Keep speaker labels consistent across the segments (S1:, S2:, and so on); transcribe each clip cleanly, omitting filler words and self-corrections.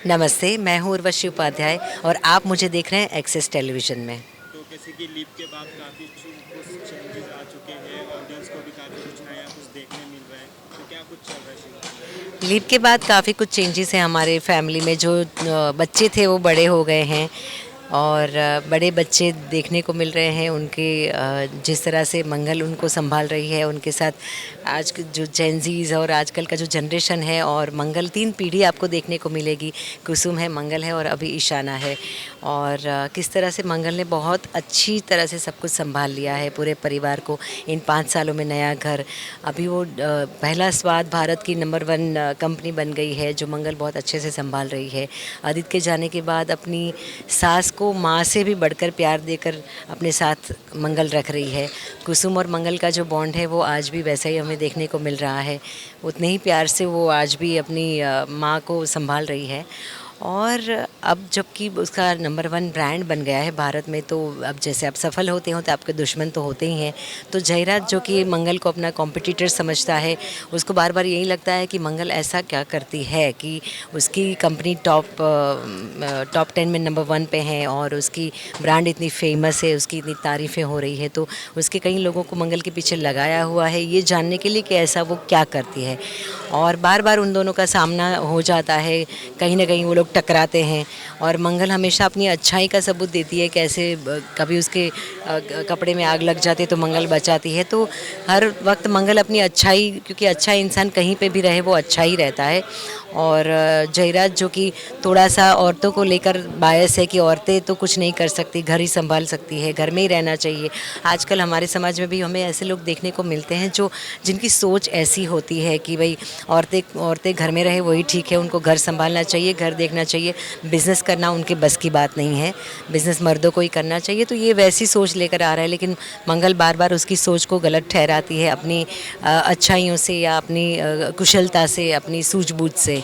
S1: नमस्ते, मैं हूँ उर्वशी उपाध्याय और आप मुझे देख रहे हैं एक्सेस टेलीविज़न में।
S2: तो कैसे कि लीप के बाद काफ़ी कुछ चेंजेस आ चुके हैं, ऑडियंस को भी काफ़ी कुछ नया कुछ देखने मिल रहा है। तो क्या कुछ चल रहा है शिव?
S1: लीप के बाद काफ़ी कुछ चेंजेस हैं हमारे फैमिली में। जो बच्चे थे वो बड़े हो गए हैं और बड़े बच्चे देखने को मिल रहे हैं। उनके जिस तरह से मंगल उनको संभाल रही है, उनके साथ आज के जो जेनज़ीज़ और आजकल का जो जनरेशन है, और मंगल 3 पीढ़ी आपको देखने को मिलेगी। कुसुम है, मंगल है और अभी ईशाना है। और किस तरह से मंगल ने बहुत अच्छी तरह से सब कुछ संभाल लिया है पूरे परिवार को। इन 5 सालों में नया घर, अभी वो पहला स्वाद भारत की नंबर 1 कंपनी बन गई है, जो मंगल बहुत अच्छे से संभाल रही है। आदित्य के जाने के बाद अपनी सास को माँ से भी बढ़कर प्यार देकर अपने साथ मंगल रख रही है। कुसुम और मंगल का जो बॉन्ड है वो आज भी वैसा ही हमें देखने को मिल रहा है। उतने ही प्यार से वो आज भी अपनी माँ को संभाल रही है। और अब जबकि उसका नंबर 1 ब्रांड बन गया है भारत में, तो अब जैसे आप सफल होते हो तो आपके दुश्मन तो होते ही हैं। तो जयराज जो कि मंगल को अपना कॉम्पिटिटर समझता है, उसको बार बार यही लगता है कि मंगल ऐसा क्या करती है कि उसकी कंपनी टॉप 10 में नंबर 1 पे है और उसकी ब्रांड इतनी फेमस है, उसकी इतनी तारीफ़ें हो रही है। तो उसके कई लोगों को मंगल के पीछे लगाया हुआ है ये जानने के लिए कि ऐसा वो क्या करती है। और बार बार उन दोनों का सामना हो जाता है, कहीं ना कहीं वो लोग टकराते हैं। और मंगल हमेशा अपनी अच्छाई का सबूत देती है, कैसे कभी उसके कपड़े में आग लग जाती है तो मंगल बचाती है। तो हर वक्त मंगल अपनी अच्छाई, क्योंकि अच्छा इंसान कहीं पे भी रहे वो अच्छा ही रहता है। और जयराज जो कि थोड़ा सा औरतों को लेकर बायस है कि औरतें तो कुछ नहीं कर सकती, घर ही संभाल सकती है, घर में ही रहना चाहिए। आजकल हमारे समाज में भी हमें ऐसे लोग देखने को मिलते हैं जो जिनकी सोच ऐसी होती है कि भाई औरतें औरतें घर में रहे वही ठीक है, उनको घर संभालना चाहिए, घर देखना चाहिए, बिज़नेस करना उनके बस की बात नहीं है, बिज़नेस मर्दों को ही करना चाहिए। तो ये वैसी सोच लेकर आ रहा है, लेकिन मंगल बार बार उसकी सोच को गलत ठहराती है अपनी अच्छाइयों से या अपनी कुशलता से, अपनी सूझबूझ से।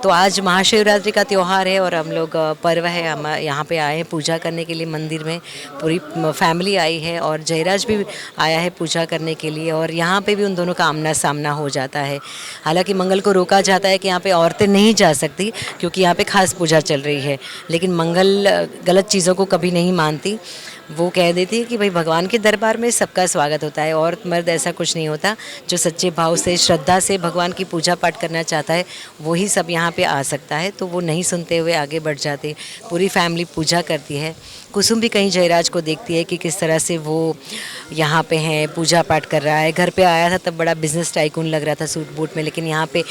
S1: तो आज महाशिवरात्रि का त्यौहार है और हम लोग पर्व है, हम यहाँ पे आए हैं पूजा करने के लिए मंदिर में। पूरी फैमिली आई है और जयराज भी आया है पूजा करने के लिए, और यहाँ पे भी उन दोनों का आमना सामना हो जाता है। हालांकि मंगल को रोका जाता है कि यहाँ पे औरतें नहीं जा सकती क्योंकि यहाँ पे खास पूजा चल रही है, लेकिन मंगल गलत चीज़ों को कभी नहीं मानती। वो कह देती है कि भाई भगवान के दरबार में सबका स्वागत होता है, औरत मर्द ऐसा कुछ नहीं होता। जो सच्चे भाव से, श्रद्धा से भगवान की पूजा पाठ करना चाहता है वही सब यहाँ पे आ सकता है। तो वो नहीं सुनते हुए आगे बढ़ जाते, पूरी फैमिली पूजा करती है। कुसुम भी कहीं जयराज को देखती है कि किस तरह से वो यहाँ पे हैं, पूजा पाठ कर रहा है। घर पे आया था तब बड़ा बिजनेस टाइकून लग रहा था सूट बूट में, लेकिन यहाँ पे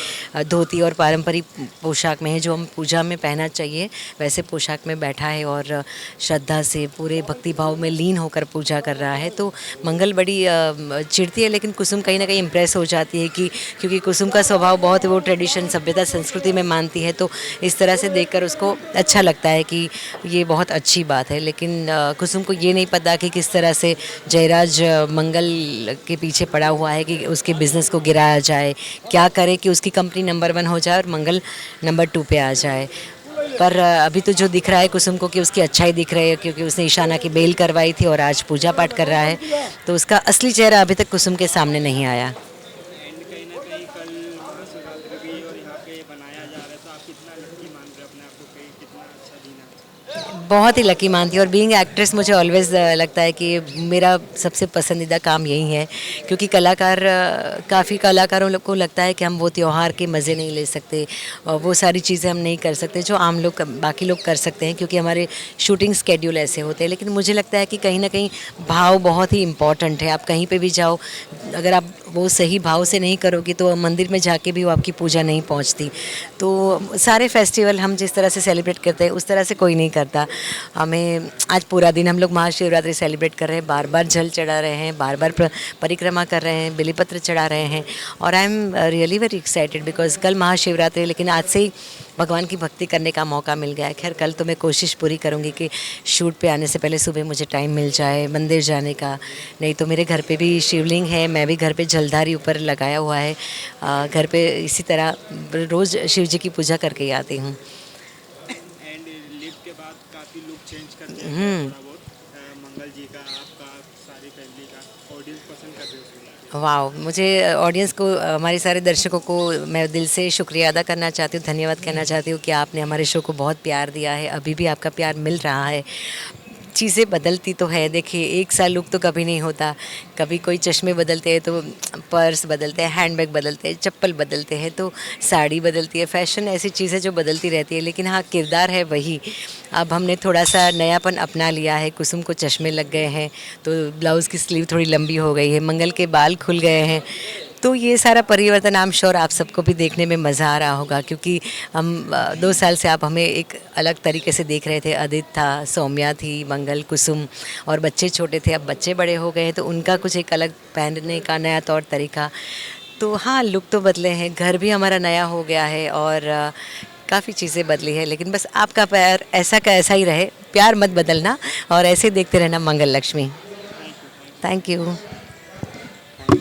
S1: धोती और पारंपरिक पोशाक में है, जो हम पूजा में पहनना चाहिए वैसे पोशाक में बैठा है और श्रद्धा से पूरे भक्ति भाव में लीन होकर पूजा कर रहा है। तो मंगल बड़ी चिढ़ती है, लेकिन कुसुम कहीं ना कहीं इम्प्रेस हो जाती है कि क्योंकि कुसुम का स्वभाव बहुत वो ट्रेडिशन, सभ्यता, संस्कृति में मानती है। तो इस तरह से देखकर उसको अच्छा लगता है कि ये बहुत अच्छी बात है। लेकिन कुसुम को ये नहीं पता कि किस तरह से जयराज मंगल के पीछे पड़ा हुआ है कि उसके बिज़नेस को गिराया जाए, क्या करे कि उसकी कंपनी नंबर 1 हो जाए और मंगल नंबर 2 पे आ जाए। पर अभी तो जो दिख रहा है कुसुम को कि उसकी अच्छाई दिख रही है, क्योंकि उसने ईशाना की बेल करवाई थी और आज पूजा पाठ कर रहा है। तो उसका असली चेहरा अभी तक कुसुम के सामने नहीं आया।
S2: एंड कहीं ना कहीं कल महाशिवरात्रि भी और यहाँ पे बनाया जा रहा है, तो आप कितना लक्की मान रहे हो अपने आप को, कहीं कितना अच्छा दिन है।
S1: बहुत ही लकी मानती हूँ, और बीइंग एक्ट्रेस मुझे ऑलवेज़ लगता है कि मेरा सबसे पसंदीदा काम यही है। क्योंकि कलाकार, काफ़ी कलाकारों को लगता है कि हम वो त्यौहार के मज़े नहीं ले सकते और वो सारी चीज़ें हम नहीं कर सकते जो आम लोग बाकी लोग कर सकते हैं, क्योंकि हमारे शूटिंग स्केड्यूल ऐसे होते हैं। लेकिन मुझे लगता है कि कहीं ना कहीं भाव बहुत ही इम्पॉर्टेंट है। आप कहीं पे भी जाओ, अगर आप वो सही भाव से नहीं करोगे तो मंदिर में जाके भी वो आपकी पूजा नहीं पहुंचती। तो सारे फेस्टिवल हम जिस तरह से सेलिब्रेट करते हैं उस तरह से कोई नहीं करता। हमें आज पूरा दिन हम लोग महाशिवरात्रि सेलिब्रेट कर रहे हैं, बार बार जल चढ़ा रहे हैं, बार बार परिक्रमा कर रहे हैं, बेलीपत्र चढ़ा रहे हैं। और I am really very excited because कल महाशिवरात्रि, लेकिन आज से ही भगवान की भक्ति करने का मौका मिल गया है। खैर कल तो मैं कोशिश पूरी करूँगी कि शूट पे आने से पहले सुबह मुझे टाइम मिल जाए मंदिर जाने का। नहीं तो मेरे घर पे भी शिवलिंग है, मैं भी घर पे जलधारी ऊपर लगाया हुआ है। घर पे इसी तरह रोज़ शिव जी की पूजा करके ही आती हूँ।
S2: एंड लिप के बाद काफ़ी लुक चेंज करते हैं
S1: हम्म।
S2: थोड़ा बहुत, मंगल जी का, आपका, सारी फैमिली का ऑडियंस पसंद कर रहे हो उसको?
S1: वाह, मुझे ऑडियंस को, हमारे सारे दर्शकों को मैं दिल से शुक्रिया अदा करना चाहती हूँ, धन्यवाद कहना चाहती हूँ कि आपने हमारे शो को बहुत प्यार दिया है, अभी भी आपका प्यार मिल रहा है। चीज़ें बदलती तो है, देखिए एक सा लुक तो कभी नहीं होता, कभी कोई चश्मे बदलते हैं तो पर्स बदलते हैं, हैंडबैग बदलते हैं, चप्पल बदलते हैं तो साड़ी बदलती है, फैशन ऐसी चीज़ें जो बदलती रहती है, लेकिन हाँ किरदार है वही। अब हमने थोड़ा सा नयापन अपना लिया है, कुसुम को चश्मे लग गए हैं तो ब्लाउज़ की स्लीव थोड़ी लंबी हो गई है, मंगल के बाल खुल गए हैं, तो ये सारा परिवर्तन आई एम श्योर आप सबको भी देखने में मज़ा आ रहा होगा, क्योंकि हम 2 साल से आप हमें एक अलग तरीके से देख रहे थे। अदित था, सौम्या थी, मंगल, कुसुम और बच्चे छोटे थे, अब बच्चे बड़े हो गए हैं तो उनका कुछ एक अलग पहनने का नया तौर तरीका। तो हाँ, लुक तो बदले हैं, घर भी हमारा नया हो गया है और काफ़ी चीज़ें बदली है, लेकिन बस आपका प्यार ऐसा का ऐसा ही रहे, प्यार मत बदलना और ऐसे देखते रहना Mangal Lakshmi.
S2: Thank you.
S1: Thank you.